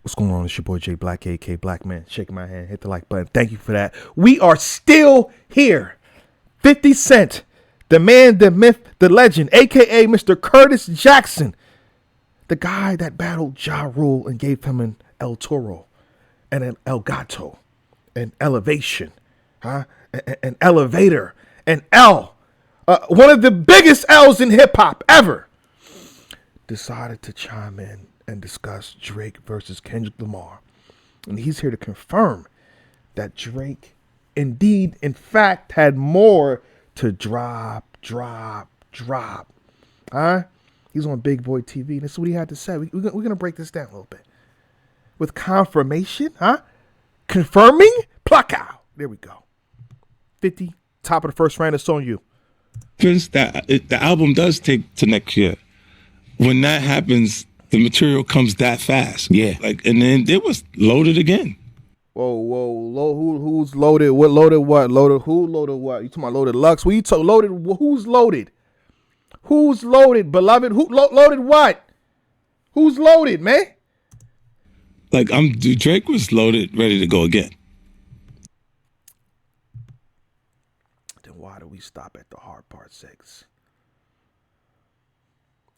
What's going on? It's your boy Jayblac, aka Black Man. Shaking my hand, hit the like button. Thank you for that. We are still here. 50 Cent, the man, the myth, the legend, aka Mr. Curtis Jackson, the guy that battled Ja Rule and gave him an El Toro and an El Gato, an elevation, an elevator, an L, one of the biggest L's in hip hop ever, decided to chime in and discuss Drake versus Kendrick Lamar. And he's here to confirm that Drake indeed, in fact, had more to drop. He's on Big Boy TV. This is what he had to say. We're going to break this down a little bit. With confirmation, confirming, pluck out. There we go. 50, top of the first round. It's on you. Since the album does take to next year, when that happens, the material comes that fast. Yeah. And then it was loaded again. Whoa. Who's loaded? What loaded what? Loaded who? Loaded what? You talking about loaded Lux? What you talking loaded? Who's loaded? Who's loaded, beloved? Who loaded what? Who's loaded, man? Drake was loaded, ready to go again. Then why do we stop at the hard part 6?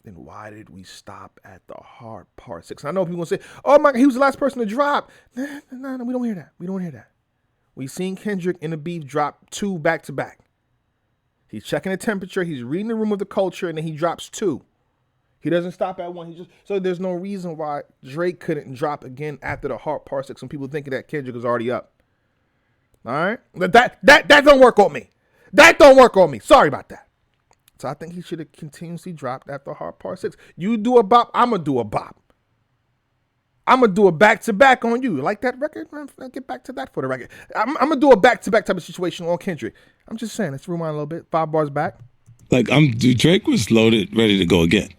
Then why did we stop at the hard part 6? I know people gonna say, "Oh my God, he was the last person to drop." No, we don't hear that. We don't hear that. We seen Kendrick in the beef drop 2 back to back. He's checking the temperature. He's reading the room of the culture, and then he drops 2. He doesn't stop at 1. So there's no reason why Drake couldn't drop again after the hard part 6. Some people thinking that Kendrick is already up. All right, that don't work on me. That don't work on me. Sorry about that. So I think he should have continuously dropped after hard part 6. You do a bop, I'm going to do a bop. I'm going to do a back-to-back on you. Like that record? I'll get back to that for the record. I'm going to do a back-to-back type of situation on Kendrick. I'm just saying, let's rewind a little bit. 5 bars back. Drake was loaded, ready to go again.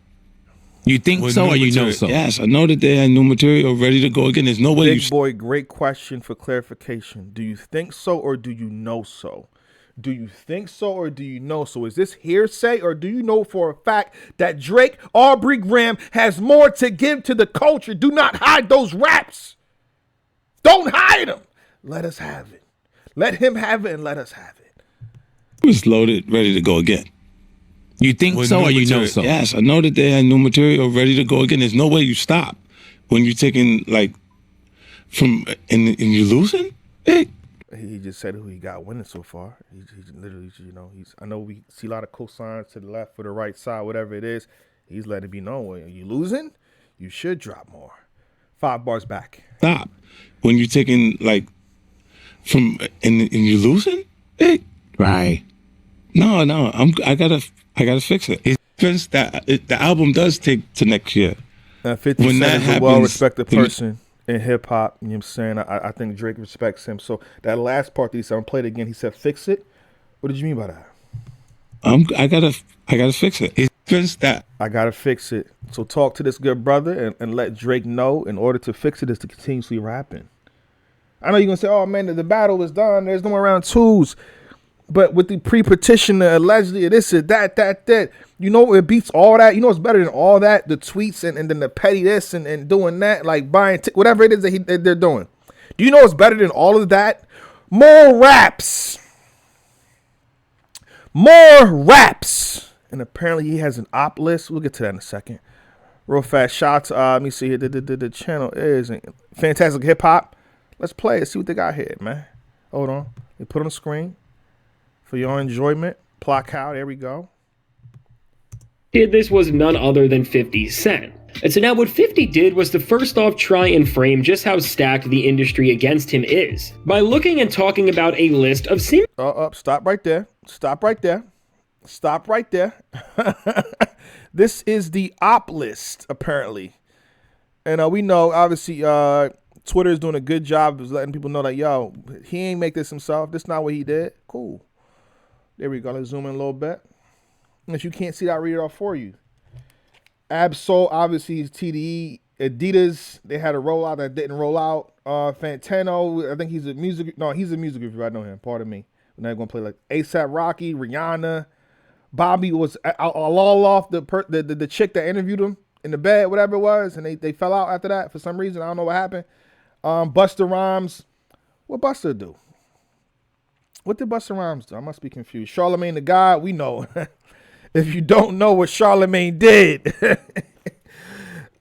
You think so or you know so? Yes, I know that they had new material ready to go again. There's no way Big boy, great question for clarification. Do you think so or do you know so? Do you think so or do you know so? Is this hearsay or do you know for a fact that Drake, Aubrey Graham, has more to give to the culture? Do not hide those raps. Don't hide them. Let us have it. Let him have it and let us have it. He was loaded, ready to go again. You think so or you know so? Yes, I know that they had new material ready to go again. There's no way you stop when you're taking from and you're losing. Hey. He just said who he got winning so far. He literally, I know we see a lot of cosigns to the left or the right side, whatever it is. He's letting it be known. Are you losing? You should drop more. 5 bars back. Stop when you're taking from and you're losing. Hey. Right. No, I gotta fix it. Since the album does take to next year. 50 when Cent that is happens, a well-respected person in hip-hop, you know what I'm saying? I think Drake respects him. So that last part that he said, I'm playing it again, he said, fix it. What did you mean by that? I gotta fix it. I gotta fix it. So talk to this good brother and let Drake know in order to fix it is to continuously rapping. I know you're gonna say, oh man, the battle is done. There's no more round 2s. But with the pre-petition, allegedly, this is that, you know, it beats all that. You know, it's better than all that. The tweets and then the petty this and doing that, like buying, whatever it is that they're doing. Do you know it's better than all of that? More raps. And apparently he has an op list. We'll get to that in a second. Real fast. Shout out to, let me see here. The channel is Fantastic Hip Hop. Let's play it. See what they got here, man. Hold on. They put on the screen. For your enjoyment, pluck out. There we go. This was none other than 50 Cent. And so now what 50 did was to first off try and frame just how stacked the industry against him is by looking and talking about a list of Stop right there. This is the op list, apparently. And we know, obviously, Twitter is doing a good job of letting people know that, yo, he ain't make this himself. This not what he did. Cool. There we go. Let's zoom in a little bit. If you can't see that, I'll read it off for you. Absol, obviously, is TDE. Adidas, they had a rollout that didn't roll out. Fantano, I think he's a music reviewer. I know him. Pardon me. We're not going to play ASAP Rocky, Rihanna. Bobby was all off the chick that interviewed him. in the bed, whatever it was, and they fell out after that for some reason. I don't know what happened. Busta Rhymes, what Busta do? What did Busta Rhymes do? I must be confused. Charlemagne the God, we know. If you don't know what Charlemagne did,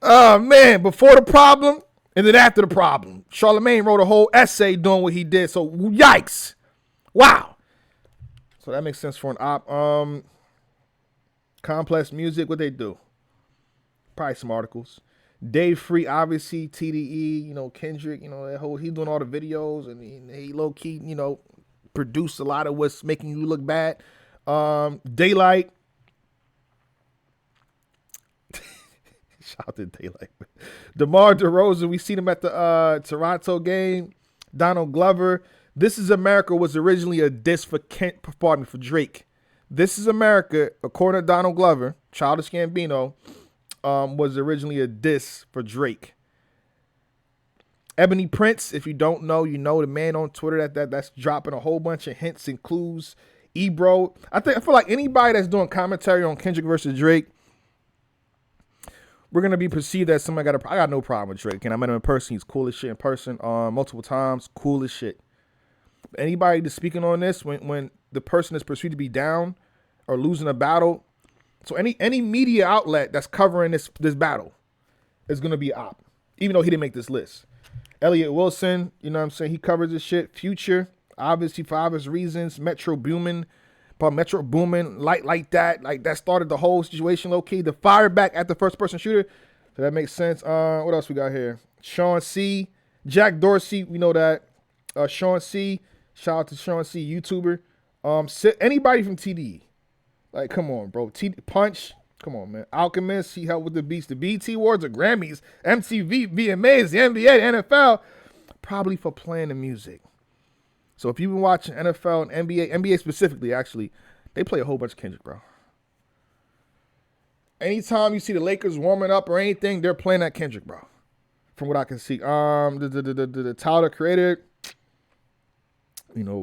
oh man, before the problem and then after the problem, Charlemagne wrote a whole essay doing what he did. So yikes, wow. So that makes sense for an op. Complex Music, what they do? Probably some articles. Dave Free, obviously, TDE, you know, Kendrick, you know, that whole, he's doing all the videos and he low key, you know, produced a lot of what's making you look bad. Daylight. Shout out to Daylight. DeMar DeRozan, we seen him at the Toronto game. Donald Glover. This Is America was originally a diss for for Drake. This Is America, according to Donald Glover, Childish Gambino, was originally a diss for Drake. Ebony Prince, if you don't know, you know the man on Twitter that's dropping a whole bunch of hints and clues. Ebro, I feel like anybody that's doing commentary on Kendrick versus Drake, we're gonna be perceived as somebody I got no problem with Drake, and I met him in person. He's cool as shit in person, multiple times, cool as shit. Anybody that's speaking on this when the person is perceived to be down or losing a battle, so any media outlet that's covering this battle is gonna be op, even though he didn't make this list. Elliot Wilson, you know what I'm saying, he covers this shit. Future, obviously for obvious reasons. Metro Boomin, like that started the whole situation low key. The fire back at the first person shooter, so that makes sense. What else we got here? Sean C, Jack Dorsey, we know that. Sean C, shout out to Sean C, YouTuber. Anybody from TDE, like come on, bro. Punch, come on, man. Alchemist, he helped with the beats, the BET Awards, the Grammys, MTV, VMAs, the NBA, the NFL, probably for playing the music. So if you've been watching NFL and NBA specifically, actually, they play a whole bunch of Kendrick, bro. Anytime you see the Lakers warming up or anything, they're playing that Kendrick, bro. From what I can see. The Tyler Creator, you know,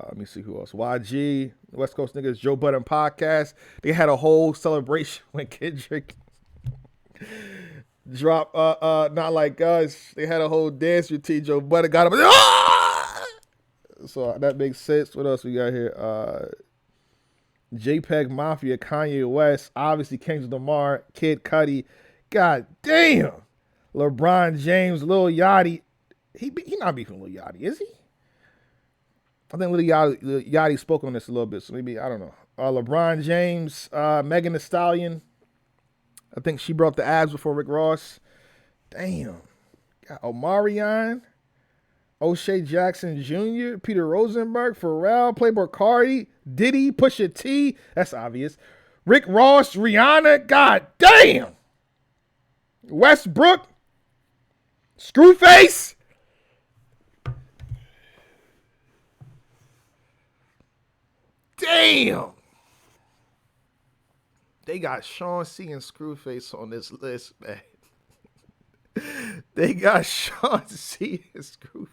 let me see who else. YG, West Coast Niggas, Joe Budden Podcast. They had a whole celebration when Kendrick dropped Not Like Us. They had a whole dance routine. Joe Budden got him. So that makes sense. What else we got here? JPEG Mafia, Kanye West, obviously Kendrick Lamar, Kid Cudi. God damn. LeBron James, Lil Yachty. He not beefing Lil Yachty, is he? I think Lil Yachty spoke on this a little bit, so maybe, I don't know. LeBron James, Megan Thee Stallion. I think she brought the abs before Rick Ross. Damn. Got Omarion. O'Shea Jackson Jr., Peter Rosenberg, Pharrell, Playboi Carti, Diddy, Pusha T, that's obvious. Rick Ross, Rihanna, god damn. Westbrook, Screwface. Damn. They got Sean C and Screwface on this list, man. They got Sean C and Screwface.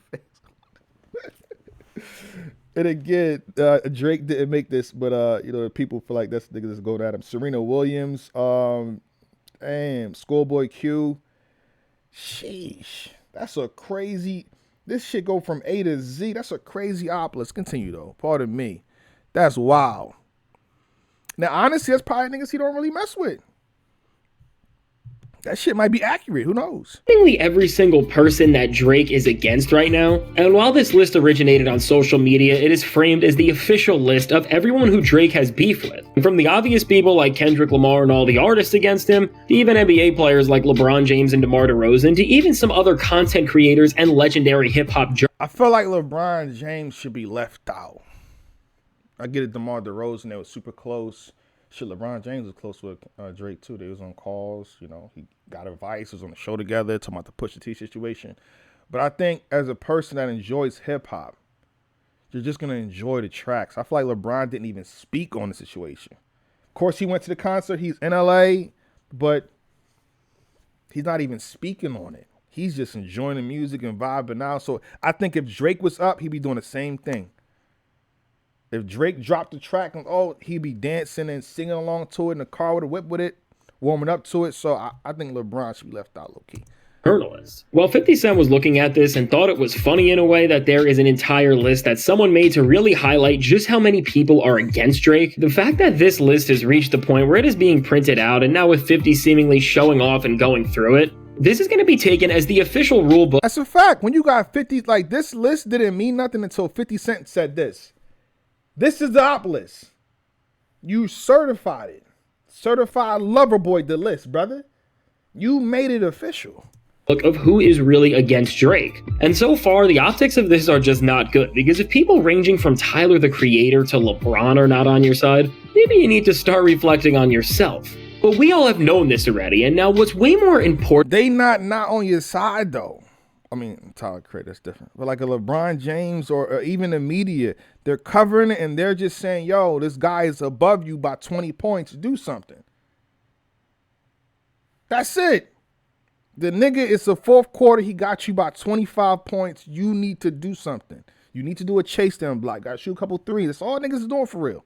And again, Drake didn't make this, but you know, people feel like that's niggas going at him. Serena Williams, Schoolboy Q. Sheesh. That's a crazy. This shit go from A to Z. That's a crazy op. Let's continue though. Pardon me. That's wild. Now, honestly, that's probably niggas he don't really mess with. That shit might be accurate. Who knows? Seemingly every single person that Drake is against right now. And while this list originated on social media, it is framed as the official list of everyone who Drake has beef with. And from the obvious people like Kendrick Lamar and all the artists against him, to even NBA players like LeBron James and DeMar DeRozan, to even some other content creators and legendary hip-hop journalists. I feel like LeBron James should be left out. I get it, DeMar DeRozan, they were super close. Shit, LeBron James was close with Drake too. They was on calls, you know, he got advice, was on the show together, talking about the Pusha T situation. But I think as a person that enjoys hip hop, you're just gonna enjoy the tracks. I feel like LeBron didn't even speak on the situation. Of course, he went to the concert, he's in LA, but he's not even speaking on it. He's just enjoying the music and vibing out. So I think if Drake was up, he'd be doing the same thing. If Drake dropped the track, he'd be dancing and singing along to it in the car with a whip with it, warming up to it. So I think LeBron should be left out low key. Journalists. While 50 Cent was looking at this and thought it was funny in a way that there is an entire list that someone made to really highlight just how many people are against Drake, the fact that this list has reached the point where it is being printed out, and now with 50 seemingly showing off and going through it, this is going to be taken as the official rule book. That's a fact. When you got 50, like, this list didn't mean nothing until 50 Cent said this. This is the op list. You certified it. Certified lover boy the list, brother. You made it official. Of who is really against Drake. And so far, the optics of this are just not good, because if people ranging from Tyler the Creator to LeBron are not on your side, maybe you need to start reflecting on yourself. But we all have known this already, and now what's way more important... They not on your side, though. I mean, Tyler the Creator, that's different. But like a LeBron James or even the media, they're covering it and they're just saying, yo, this guy is above you by 20 points. Do something. That's it. The nigga, it's the fourth quarter. He got you by 25 points. You need to do something. You need to do a chase down block. Got to shoot a couple threes. That's all niggas is doing for real.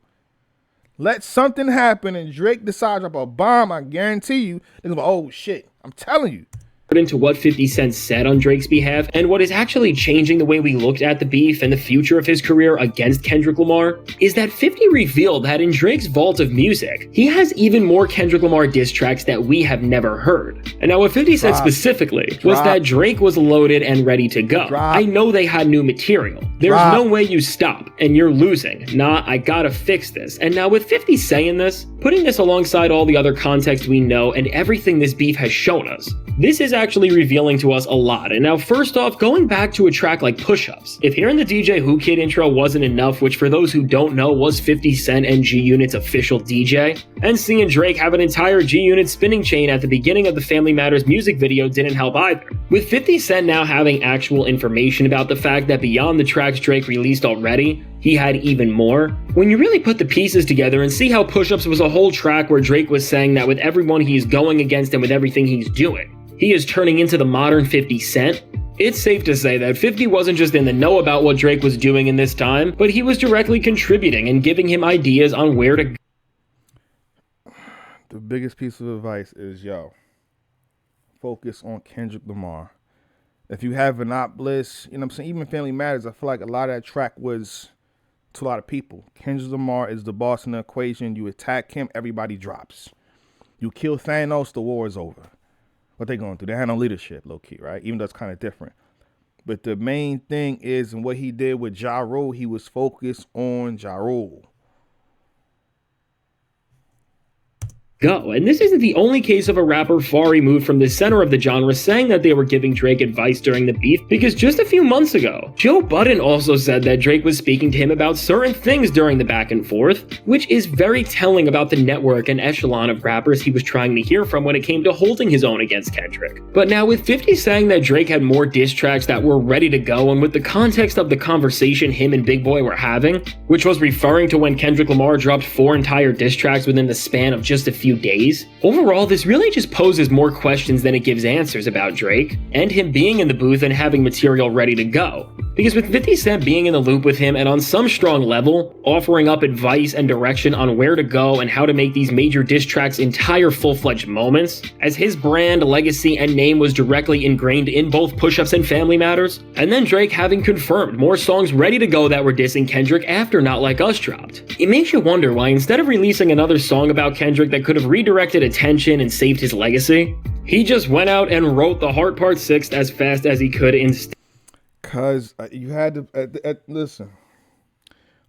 Let something happen and Drake decides to drop a bomb. I guarantee you, niggas like, oh shit. I'm telling you. Into what 50 Cent said on Drake's behalf, and what is actually changing the way we looked at the beef and the future of his career against Kendrick Lamar, is that 50 revealed that in Drake's vault of music, he has even more Kendrick Lamar diss tracks that we have never heard. And now what 50 said specifically was that Drake was loaded and ready to go. I know they had new material. There's no way you stop, and you're losing. Nah, I gotta fix this. And now with 50 saying this, putting this alongside all the other context we know and everything this beef has shown us, this is actually revealing to us a lot. And now first off, going back to a track like Push-Ups. If hearing the DJ Who Kid intro wasn't enough, which for those who don't know was 50 Cent and G-Unit's official DJ, and seeing Drake have an entire G-Unit spinning chain at the beginning of the Family Matters music video didn't help either. With 50 Cent now having actual information about the fact that beyond the tracks Drake released already, he had even more. When you really put the pieces together and see how Push-Ups was a whole track where Drake was saying that with everyone he's going against and with everything he's doing, he is turning into the modern 50 Cent, it's safe to say that 50 wasn't just in the know about what Drake was doing in this time, but he was directly contributing and giving him ideas on where to go. The biggest piece of advice is, yo, focus on Kendrick Lamar. If you have an op list, you know what I'm saying, even Family Matters, I feel like a lot of that track was to a lot of people. Kendrick Lamar is the boss in the equation. You attack him, everybody drops. You kill Thanos, the war is over. What they going through? They had no leadership, low key, right? Even though it's kind of different. But the main thing is, and what he did with Ja Rule, he was focused on Ja Rule. Go. And this isn't the only case of a rapper far removed from the center of the genre saying that they were giving Drake advice during the beef, because just a few months ago, Joe Budden also said that Drake was speaking to him about certain things during the back and forth, which is very telling about the network and echelon of rappers he was trying to hear from when it came to holding his own against Kendrick. But now with 50 saying that Drake had more diss tracks that were ready to go, and with the context of the conversation him and Big Boy were having, which was referring to when Kendrick Lamar dropped 4 entire diss tracks within the span of just a few days. Overall, this really just poses more questions than it gives answers about Drake, and him being in the booth and having material ready to go. Because with 50 Cent being in the loop with him and on some strong level, offering up advice and direction on where to go and how to make these major diss tracks entire full-fledged moments, as his brand, legacy, and name was directly ingrained in both Push-Ups and Family Matters, and then Drake having confirmed more songs ready to go that were dissing Kendrick after Not Like Us dropped. It makes you wonder why instead of releasing another song about Kendrick that could have redirected attention and saved his legacy, he just went out and wrote The Heart Part 6 as fast as he could instead. Because you had to, listen,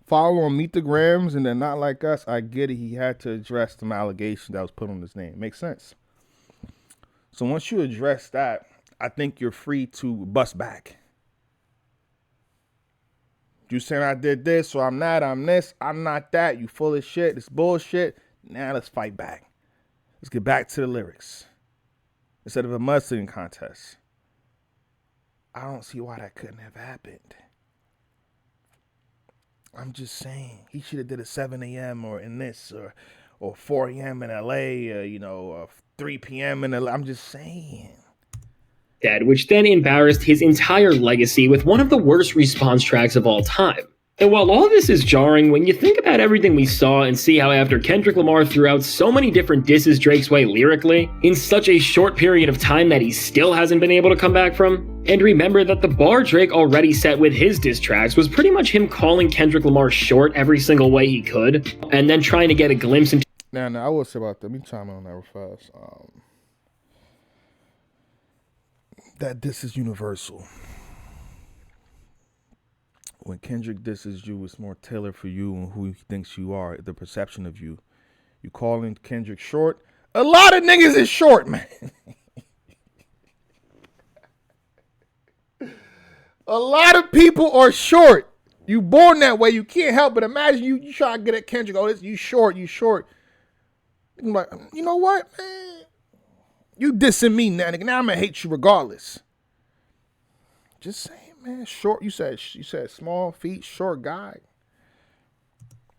follow on Meet the Grams and then Not Like Us. I get it. He had to address some allegations that was put on his name. Makes sense. So once you address that, I think you're free to bust back. You saying I did this, or I'm not, I'm this, I'm not that. You full of shit. It's bullshit. Now let's fight back. Let's get back to the lyrics instead of a mudslinging contest. I don't see why that couldn't have happened. I'm just saying he should have did a 7 a.m. or in this or 4 a.m. in LA, or 3 p.m. in LA. I'm just saying. Which then embarrassed his entire legacy with one of the worst response tracks of all time. And while all this is jarring, when you think about everything we saw and see how after Kendrick Lamar threw out so many different disses Drake's way lyrically, in such a short period of time that he still hasn't been able to come back from, and remember that the bar Drake already set with his diss tracks was pretty much him calling Kendrick Lamar short every single way he could, and then trying to get a glimpse into... Now, I will say about that. Let me chime in on that real fast. That this is universal. When Kendrick disses you, it's more tailored for you and who he thinks you are, the perception of you. You calling Kendrick short? A lot of niggas is short, man. A lot of people are short. You born that way. You can't help but imagine you try to get at Kendrick. Oh, this you short. I'm like, you know what, man? You dissing me now, nigga. Now I'm gonna hate you regardless. Just saying, man. Short. You said small feet, short guy.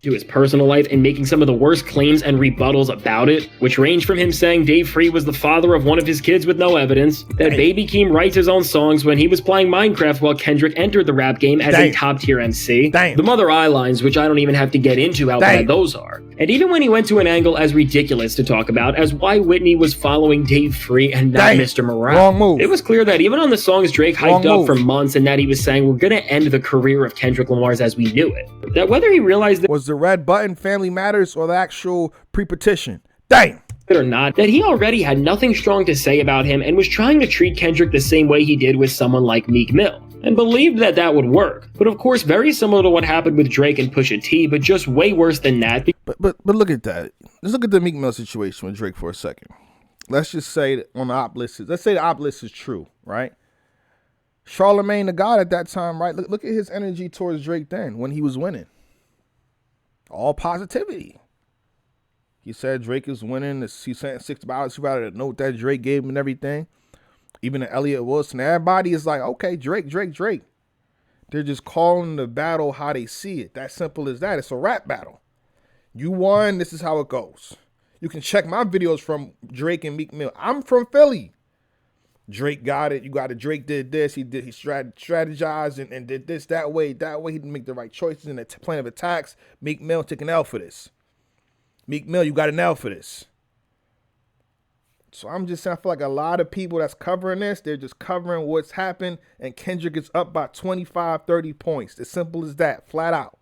to his personal life and making some of the worst claims and rebuttals about it, which range from him saying Dave Free was the father of one of his kids with no evidence, that Baby Keem writes his own songs when he was playing Minecraft while Kendrick entered the rap game as a top-tier MC, the Mother Eye lines, which I don't even have to get into how bad those are, and even when he went to an angle as ridiculous to talk about as why Whitney was following Dave Free and not Mr. Morale. Wrong move. It was clear that even on the songs Drake hyped up for months and that he was saying we're gonna end the career of Kendrick Lamar's as we knew it, that whether he realized that was the red button Family Matters or the actual pre-petition. Damn. Or not, that he already had nothing strong to say about him and was trying to treat Kendrick the same way he did with someone like Meek Mill, and believed that that would work. But of course, very similar to what happened with Drake and Pusha T, but just way worse than that. But look at that. Let's look at the Meek Mill situation with Drake for a second. Let's just say that on the op list, let's say the op list is true, right? Charlemagne the God at that time, right? Look at his energy towards Drake then when he was winning. All positivity. He said Drake is winning. He sent $6 about the note that Drake gave him and everything. Even to Elliot Wilson. Everybody is like, okay, Drake. They're just calling the battle how they see it. That simple as that. It's a rap battle. You won. This is how it goes. You can check my videos from Drake and Meek Mill. I'm from Philly. Drake got it. You got it. Drake did this. He strategized and did this that way. He didn't make the right choices in the plan of attacks. Meek Mill took an L for this. Meek Mill, you got an L for this. So I'm just saying, I feel like a lot of people that's covering this, they're just covering what's happened, and Kendrick is up by 25, 30 points. As simple as that, flat out.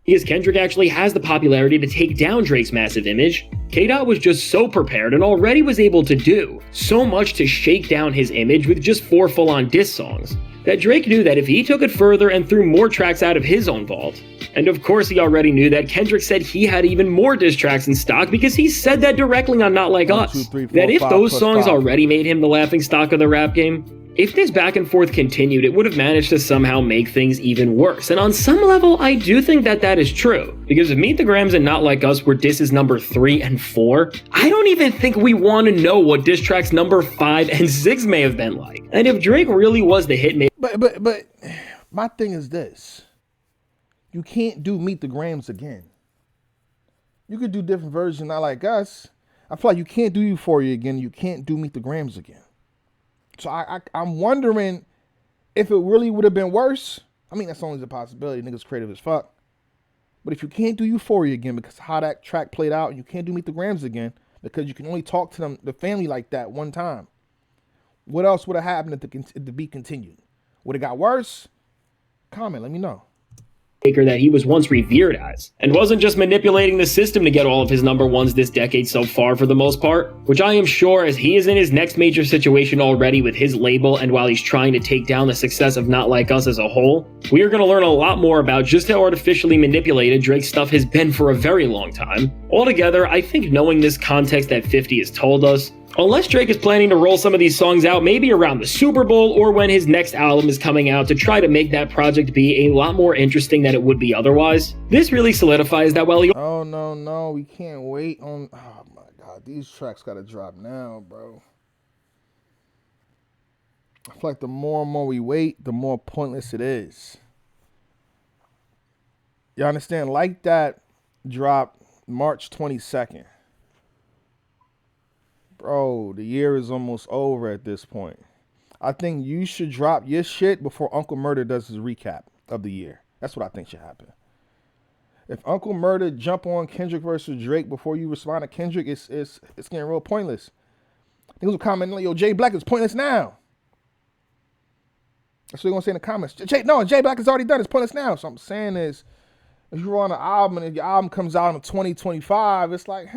Because Kendrick actually has the popularity to take down Drake's massive image, K-Dot was just so prepared and already was able to do so much to shake down his image with just 4 full-on diss songs, that Drake knew that if he took it further and threw more tracks out of his own vault, and of course he already knew that Kendrick said he had even more diss tracks in stock because he said that directly on Not Like Us, that if those songs already made him the laughingstock of the rap game, if this back and forth continued, it would have managed to somehow make things even worse. And on some level, I do think that that is true. Because if Meet the Grams and Not Like Us were disses number 3 and 4, I don't even think we want to know what diss tracks number 5 and 6 may have been like. And if Drake really was the hitmaker... But my thing is this. You can't do Meet the Grams again. You could do different versions, Not Like Us. I feel like you can't do Euphoria again. You can't do Meet the Grams again. So I'm wondering if it really would have been worse. I mean, that's only a possibility. Niggas creative as fuck. But if you can't do Euphoria again because how that track played out, and you can't do Meet the Grams again because you can only talk to them, the family like that one time. What else would have happened if the beat continued? Would it got worse? Comment, let me know. That he was once revered as, and wasn't just manipulating the system to get all of his number ones this decade so far for the most part, which I am sure as he is in his next major situation already with his label and while he's trying to take down the success of Not Like Us as a whole, we are going to learn a lot more about just how artificially manipulated Drake's stuff has been for a very long time. Altogether, I think knowing this context that 50 has told us, unless Drake is planning to roll some of these songs out maybe around the Super Bowl or when his next album is coming out to try to make that project be a lot more interesting than it would be otherwise, this really solidifies that while he... Oh, no, we can't wait on... Oh, my God, these tracks gotta drop now, bro. I feel like the more and more we wait, the more pointless it is. You understand? Like That dropped March 22nd. Bro, the year is almost over at this point. I think you should drop your shit before Uncle Murder does his recap of the year. That's what I think should happen. If Uncle Murder jump on Kendrick versus Drake before you respond to Kendrick, it's getting real pointless. Niggas will comment like, yo, Jayblac is pointless now. That's what they're gonna say in the comments. Jayblac is already done. It's pointless now. So I'm saying is, if you're on an album and if your album comes out in 2025, it's like,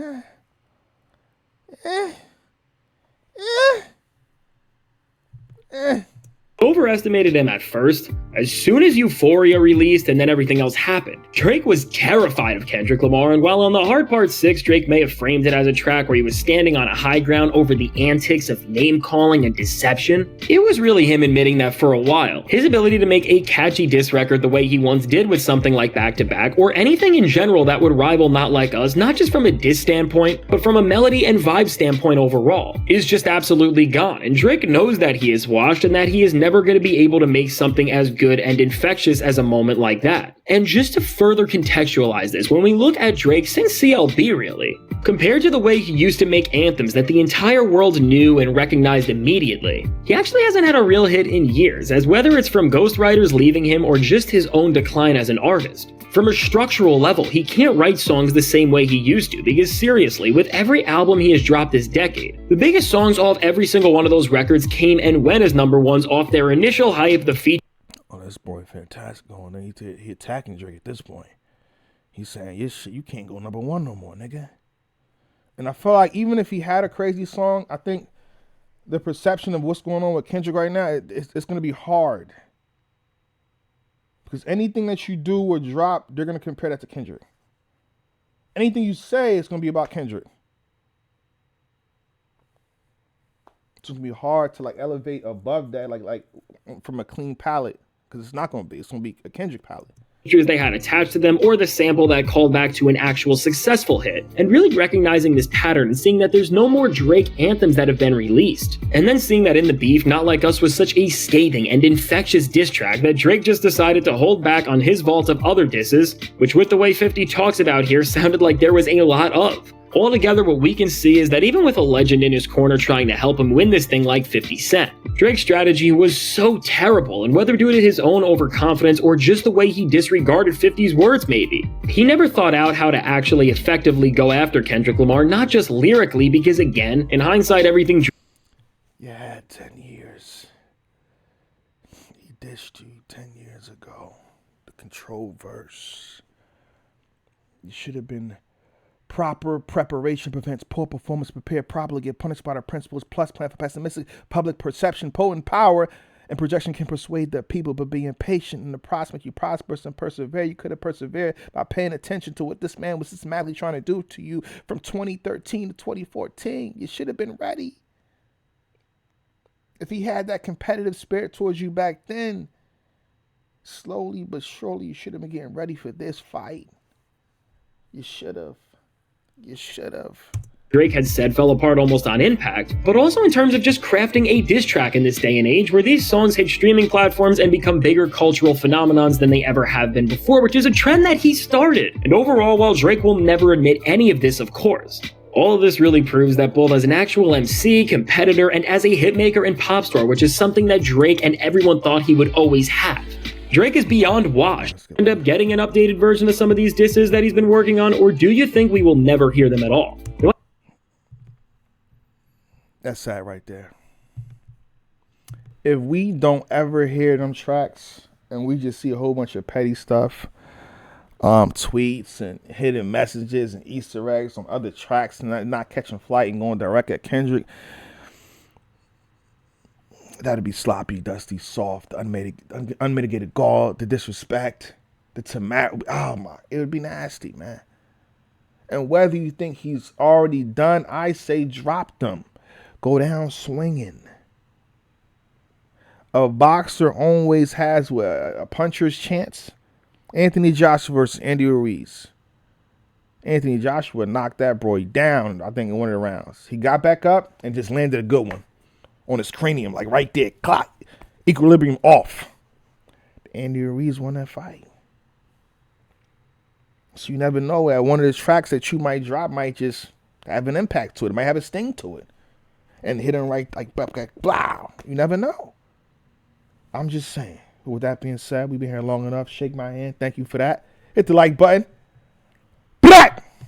Overestimated him at first. As soon as Euphoria released and then everything else happened, Drake was terrified of Kendrick Lamar, and while on the Hard Part 6, Drake may have framed it as a track where he was standing on a high ground over the antics of name-calling and deception, it was really him admitting that for a while, his ability to make a catchy diss record the way he once did with something like Back to Back, or anything in general that would rival Not Like Us, not just from a diss standpoint, but from a melody and vibe standpoint overall, is just absolutely gone, and Drake knows that he is washed and that he is never going to be able to make something as good and infectious as a moment like that. And just to further contextualize this, when we look at Drake since CLB really, compared to the way he used to make anthems that the entire world knew and recognized immediately, he actually hasn't had a real hit in years, as whether it's from ghostwriters leaving him or just his own decline as an artist. From a structural level, he can't write songs the same way he used to, because seriously, with every album he has dropped this decade, the biggest songs off every single one of those records came and went as number ones off their initial hype, the feature. Oh, this boy fantastic going there. He attacking Drake at this point. He's saying, yeah, shit, you can't go number one no more, nigga. And I feel like even if he had a crazy song, I think the perception of what's going on with Kendrick right now, it's going to be hard. Because anything that you do or drop, they're going to compare that to Kendrick. Anything you say is going to be about Kendrick. It's going to be hard to like elevate above that, like from a clean palette. Because it's not going to be. It's going to be a Kendrick palette. They had attached to them, or the sample that called back to an actual successful hit, and really recognizing this pattern and seeing that there's no more Drake anthems that have been released, and then seeing that In the Beef, Not Like Us was such a scathing and infectious diss track that Drake just decided to hold back on his vault of other disses, which with the way 50 talks about here sounded like there was a lot of. Altogether, what we can see is that even with a legend in his corner trying to help him win this thing like 50 Cent, Drake's strategy was so terrible, and whether due to his own overconfidence or just the way he disregarded 50's words maybe, he never thought out how to actually effectively go after Kendrick Lamar, not just lyrically, because again, in hindsight, everything. Yeah, 10 years. He dished you 10 years ago. The control verse. You should have been. Proper preparation prevents poor performance. Prepare properly, get punished by the principles, plus plan for pessimistic public perception. Potent power and projection can persuade the people, but be impatient in the prospect. You prosperous and persevere. You could have persevered by paying attention to what this man was systematically trying to do to you from 2013 to 2014. You should have been ready. If he had that competitive spirit towards you back then, slowly but surely you should have been getting ready for this fight. You should have. You should have. Drake had said fell apart almost on impact, but also in terms of just crafting a diss track in this day and age where these songs hit streaming platforms and become bigger cultural phenomenons than they ever have been before, which is a trend that he started. And overall, while Drake will never admit any of this, of course, all of this really proves that both as an actual MC, competitor, and as a hitmaker and pop star, which is something that Drake and everyone thought he would always have, Drake is beyond washed. End up getting an updated version of some of these disses that he's been working on, or do you think we will never hear them at all? That's sad right there. If we don't ever hear them tracks and we just see a whole bunch of petty stuff, tweets and hidden messages and Easter eggs on other tracks and not catching flight and going direct at Kendrick, that'd be sloppy, dusty, soft, unmitigated gall, the disrespect, the tomato. Oh my, it would be nasty, man. And whether you think he's already done, I say drop them. Go down swinging. A boxer always has a puncher's chance. Anthony Joshua versus Andy Ruiz. Anthony Joshua knocked that boy down, I think, in one of the rounds. He got back up and just landed a good one on his cranium, like right there. Clock. Equilibrium off. Andy Ruiz won that fight. So you never know that one of the tracks that you might drop might just have an impact to it. It might have a sting to it. And hit him right like blah. You never know. I'm just saying. With that being said, we've been here long enough. Shake my hand. Thank you for that. Hit the like button.